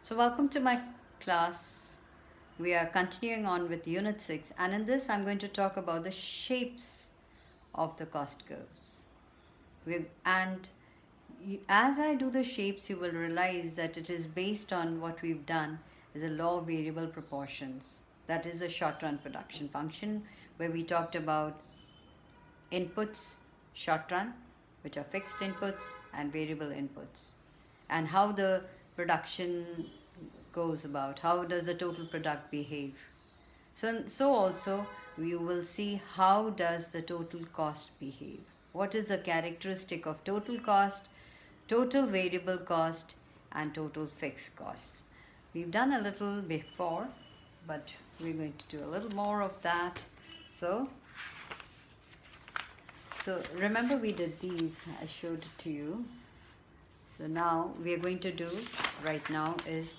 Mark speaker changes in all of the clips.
Speaker 1: So welcome to my class. We are continuing on with Unit 6, and in this I'm going to talk about the shapes of the cost curves. As I do the shapes, you will realize that it is based on what we've done is a law of variable proportions. That is a short run production function where we talked about inputs, short run, which are fixed inputs, and variable inputs, and how the production goes about, how does the total product behave. So also you will see how does the total cost behave, what is the characteristic of total cost, total variable cost, and total fixed costs. We've done a little before, but we're going to do a little more of that. So remember we did these, I showed it to you. So now we are going to do right now is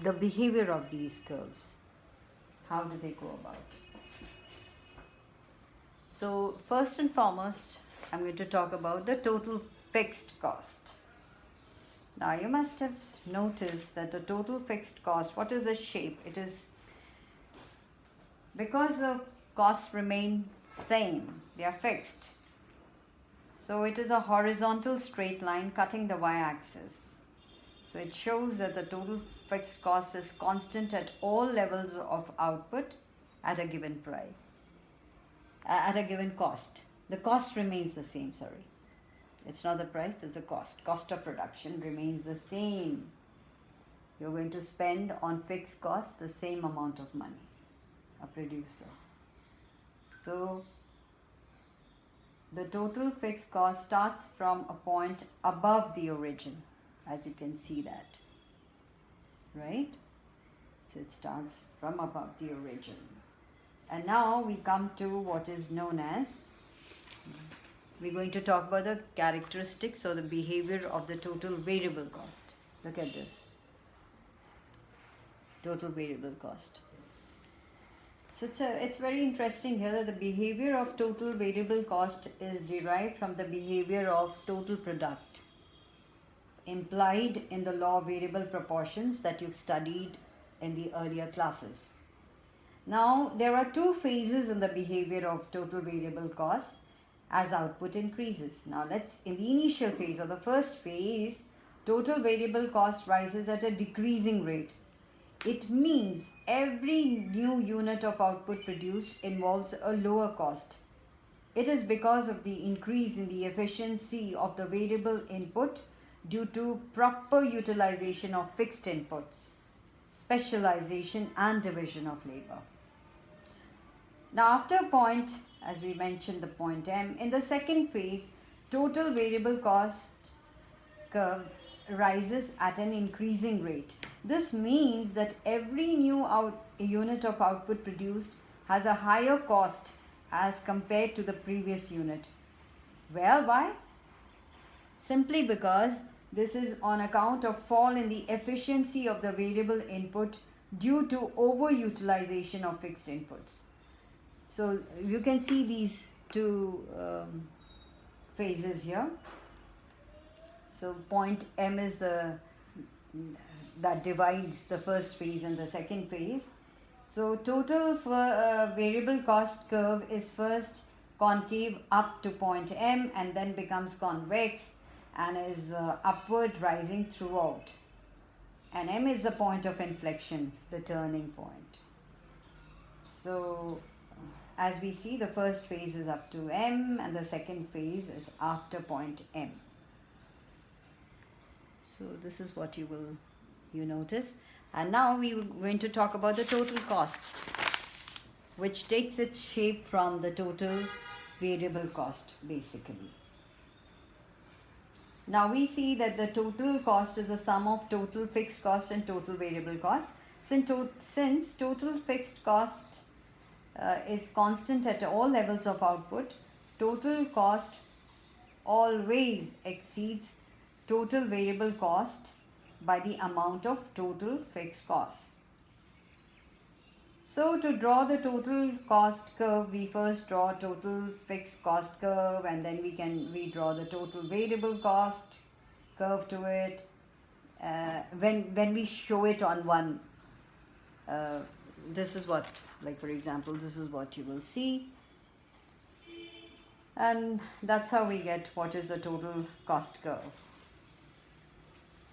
Speaker 1: the behavior of these curves. How do they go about? So first and foremost, I'm going to talk about the total fixed cost. Now you must have noticed that the total fixed cost, what is the shape? It is because the costs remain same, they are fixed. So it is a horizontal straight line cutting the y-axis. So it shows that the total fixed cost is constant at all levels of output at a given price, at a given cost. The cost remains the same, sorry. It's not the price, it's the cost. Cost of production remains the same. You're going to spend on fixed cost the same amount of money, a producer. So the total fixed cost starts from a point above the origin, as you can see that, right? So it starts from above the origin. And now we come to what is known as, we're going to talk about the characteristics or the behavior of the total variable cost. Look at this, total variable cost. So it's very interesting here that the behavior of total variable cost is derived from the behavior of total product, implied in the law of variable proportions that you've studied in the earlier classes. Now there are two phases in the behavior of total variable cost as output increases. Now in the initial phase or the first phase, total variable cost rises at a decreasing rate. It means every new unit of output produced involves a lower cost. It is because of the increase in the efficiency of the variable input due to proper utilization of fixed inputs, specialization and division of labor. Now after a point, as we mentioned the point M, in the second phase, total variable cost curve rises at an increasing rate. This means that every new unit of output produced has a higher cost as compared to the previous unit. Well, why? Simply because this is on account of fall in the efficiency of the variable input due to overutilization of fixed inputs. So you can see these two phases here. So point M is that divides the first phase and the second phase. So total variable cost curve is first concave up to point M and then becomes convex and is upward rising throughout. And M is the point of inflection, the turning point. So as we see, the first phase is up to M and the second phase is after point M. So this is what you notice. And now we are going to talk about the total cost, which takes its shape from the total variable cost basically. Now we see that the total cost is the sum of total fixed cost and total variable cost. Since total fixed cost is constant at all levels of output, total cost always exceeds total variable cost by the amount of total fixed cost. So to draw the total cost curve, we first draw total fixed cost curve, and then we draw the total variable cost curve to it, when we show it on one, uh, this is what, like for example, this is what you will see, and that's how we get what is the total cost curve.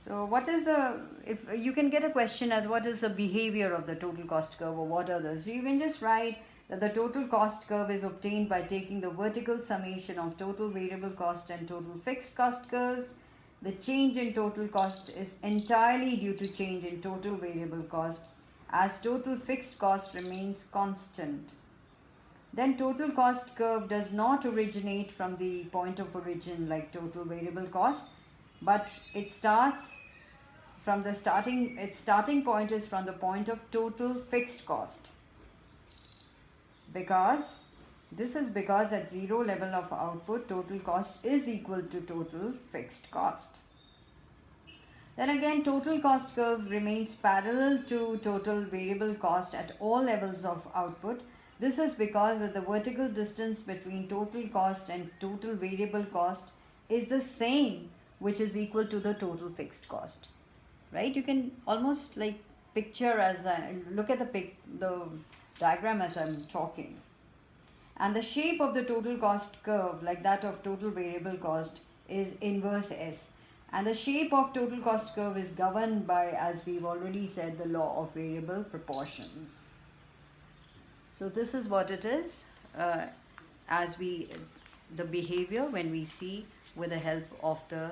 Speaker 1: So what is the, if you can get a question as what is the behavior of the total cost curve or what are those, so you can just write that the total cost curve is obtained by taking the vertical summation of total variable cost and total fixed cost curves. The change in total cost is entirely due to change in total variable cost, as total fixed cost remains constant. Then total cost curve does not originate from the point of origin like total variable cost, but it starts from the its starting point is from the point of total fixed cost, because this is because at zero level of output total cost is equal to total fixed cost. Then again, total cost curve remains parallel to total variable cost at all levels of output. This is because the vertical distance between total cost and total variable cost is the same, which is equal to the total fixed cost. Right? You can almost like picture as I look at the diagram as I'm talking. And the shape of the total cost curve, like that of total variable cost, is inverse S. And the shape of total cost curve is governed by, as we've already said, the law of variable proportions. So this is what it is the behavior when we see with the help of the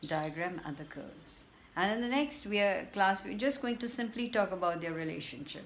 Speaker 1: diagram and the curves. And in the next class, we're just going to simply talk about their relationship.